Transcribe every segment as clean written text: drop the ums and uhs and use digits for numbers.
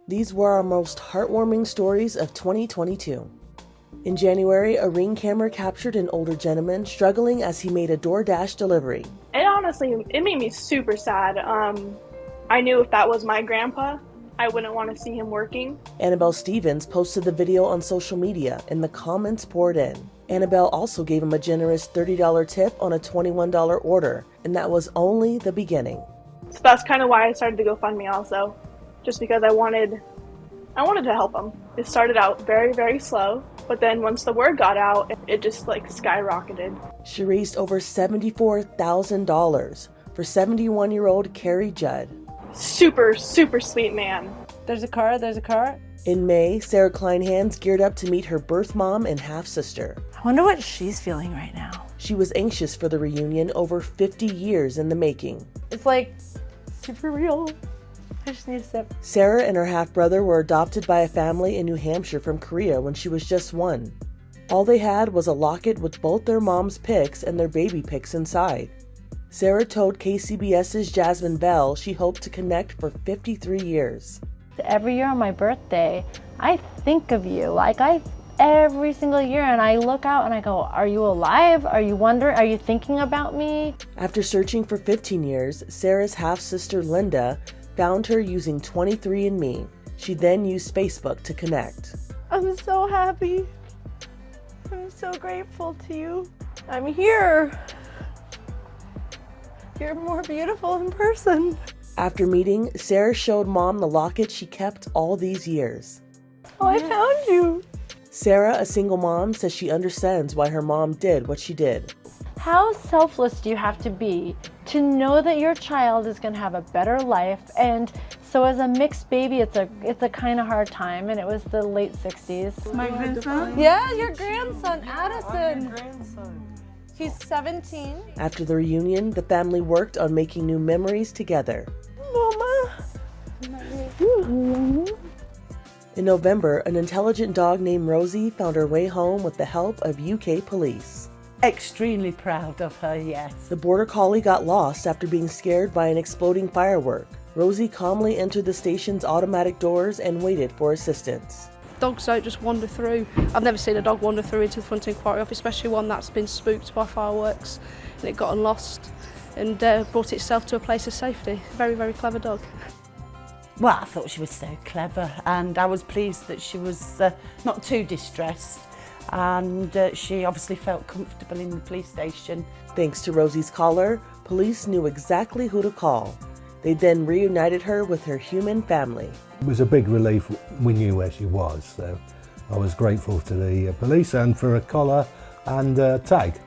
These were our most heartwarming stories of 2022. In January, a Ring camera captured an older gentleman struggling as he made a DoorDash delivery. It made me super sad. I knew if that was my grandpa, I wouldn't want to see him working. Annabelle Stephens posted the video on social media and the comments poured in. Annabelle also gave him a generous $30 tip on a $21 order, and that was only the beginning. So that's kind of why I started the GoFundMe also, just because I wanted to help him. It started out very, very slow, but then once the word got out, it just skyrocketed. She raised over $74,000 for 71-year-old Carrie Judd. Super, super sweet man. There's a car. In May, Sarah Kleinhans geared up to meet her birth mom and half-sister. I wonder what she's feeling right now. She was anxious for the reunion, over 50 years in the making. It's super real. I just need a sip. Sarah and her half-brother were adopted by a family in New Hampshire from Korea when she was just 1. All they had was a locket with both their mom's pics and their baby pics inside. Sarah told KCBS's Jasmine Bell she hoped to connect for 53 years. Every year on my birthday, I think of you, every single year, and I look out and I go, are you alive? Are you thinking about me? After searching for 15 years, Sarah's half-sister Linda found her using 23andMe. She then used Facebook to connect. I'm so happy. I'm so grateful to you. I'm here. You're more beautiful in person. After meeting, Sarah showed Mom the locket she kept all these years. Oh, I found you. Sarah, a single mom, says she understands why her mom did what she did. How selfless do you have to be to know that your child is going to have a better life? And so as a mixed baby, it's a kind of hard time, and it was the late 60s. My grandson? Yeah, your grandson, Addison. My grandson. He's 17. After the reunion, the family worked on making new memories together. Mama. In November, an intelligent dog named Rosie found her way home with the help of UK police. Extremely proud of her, yes. The border collie got lost after being scared by an exploding firework. Rosie calmly entered the station's automatic doors and waited for assistance. Dogs don't just wander through. I've never seen a dog wander through into the front inquiry office, especially one that's been spooked by fireworks and it gotten lost and brought itself to a place of safety. Very, very clever dog. Well, I thought she was so clever, and I was pleased that she was not too distressed, and she obviously felt comfortable in the police station. Thanks to Rosie's caller, police knew exactly who to call. They then reunited her with her human family. It was a big relief. We knew where she was, so I was grateful to the police and for a collar and a tag.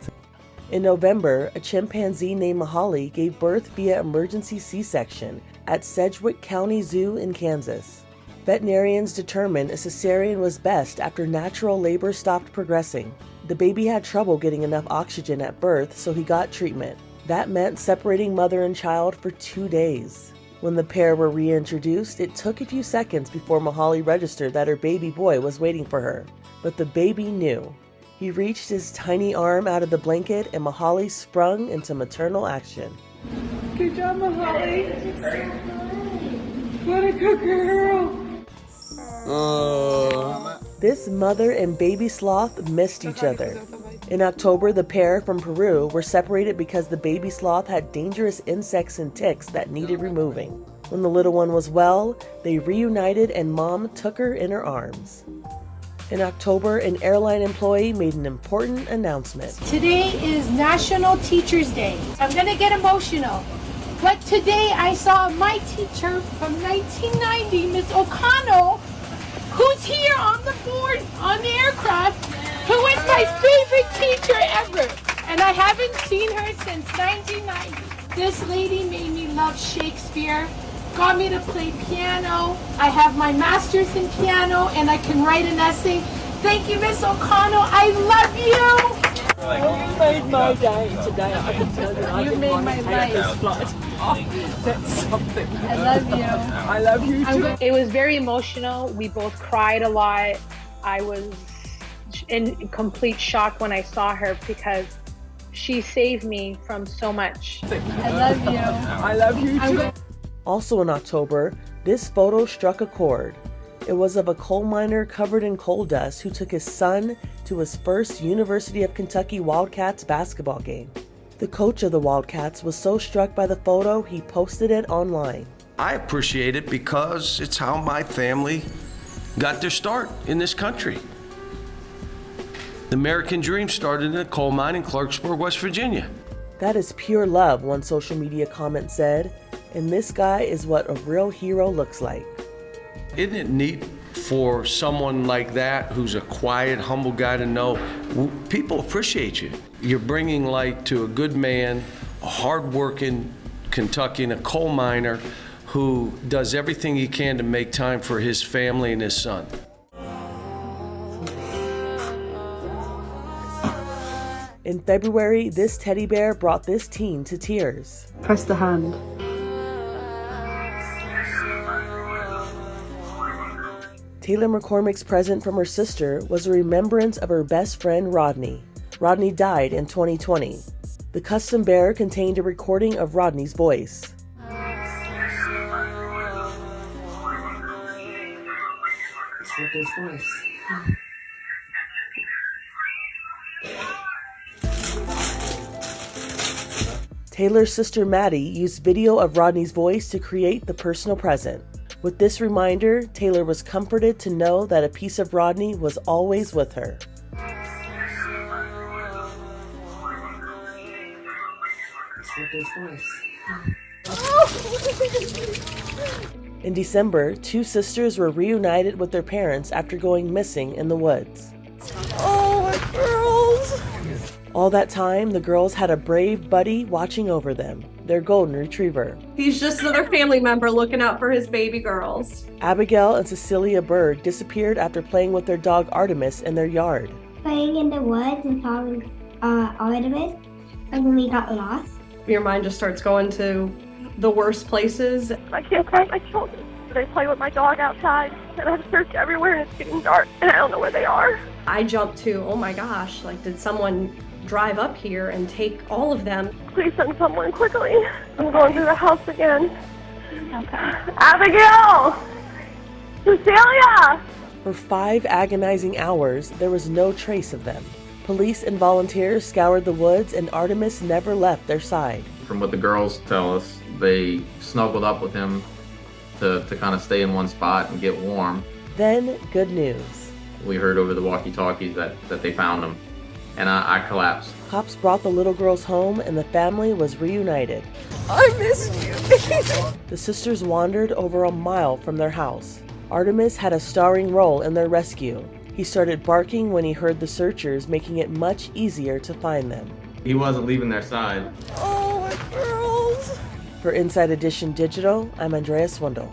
In November, a chimpanzee named Mahali gave birth via emergency C-section at Sedgwick County Zoo in Kansas. Veterinarians determined a cesarean was best after natural labor stopped progressing. The baby had trouble getting enough oxygen at birth, so he got treatment. That meant separating mother and child for 2 days. When the pair were reintroduced, it took a few seconds before Mahali registered that her baby boy was waiting for her. But the baby knew. He reached his tiny arm out of the blanket and Mahali sprung into maternal action. Good job, Mahali. What a good girl. This mother and baby sloth missed each other. In October, the pair from Peru were separated because the baby sloth had dangerous insects and ticks that needed removing. When the little one was well, they reunited and Mom took her in her arms. In October, an airline employee made an important announcement. Today is National Teachers Day. I'm gonna get emotional. But today I saw my teacher from 1990, Miss O'Connell, who's here on the board on the aircraft, who is my favorite teacher ever. And I haven't seen her since 1990. This lady made me love Shakespeare, got me to play piano. I have my master's in piano and I can write an essay. Thank you, Miss O'Connell. I love you. You made my day today, I can tell you. You made my life. That's something. I love you. I love you too. It was very emotional. We both cried a lot. I was in complete shock when I saw her because she saved me from so much. I love you. I love you too. Also in October, This photo struck a chord. It was of a coal miner covered in coal dust who took his son to his first University of Kentucky Wildcats basketball game. The coach of the Wildcats was so struck by the photo, he posted it online. I appreciate it because it's how my family got their start in this country. The American dream started in a coal mine in Clarksburg, West Virginia. That is pure love, one social media comment said, and this guy is what a real hero looks like. Isn't it neat for someone like that, who's a quiet, humble guy, to know people appreciate you? You're bringing light to a good man, a hard-working Kentuckian, a coal miner who does everything he can to make time for his family and his son. In February, this teddy bear brought this teen to tears. Press the hand. Taylor McCormick's present from her sister was a remembrance of her best friend Rodney. Rodney died in 2020. The custom bear contained a recording of Rodney's voice. Taylor's sister Maddie used video of Rodney's voice to create the personal present. With this reminder, Taylor was comforted to know that a piece of Rodney was always with her. In December, two sisters were reunited with their parents after going missing in the woods. Oh, my girls! All that time, the girls had a brave buddy watching over them, their golden retriever. He's just another family member looking out for his baby girls. Abigail and Cecilia Berg disappeared after playing with their dog Artemis in their yard. Playing in the woods and following Artemis, and when we got lost. Your mind just starts going to the worst places. I can't find my children. They play with my dog outside, and I've searched everywhere, and it's getting dark, and I don't know where they are. I jumped to, oh my gosh, like, did someone drive up here and take all of them? Please send someone quickly. I'm going through the house again. Okay. Abigail! Cecilia! For 5 agonizing hours, there was no trace of them. Police and volunteers scoured the woods, and Artemis never left their side. From what the girls tell us, they snuggled up with him to kind of stay in one spot and get warm. Then, good news. We heard over the walkie-talkies that they found him, and I collapsed. Cops brought the little girls home, and the family was reunited. I missed you. The sisters wandered over a mile from their house. Artemis had a starring role in their rescue. He started barking when he heard the searchers, making it much easier to find them. He wasn't leaving their side. Oh, my girls. For Inside Edition Digital, I'm Andrea Swindle.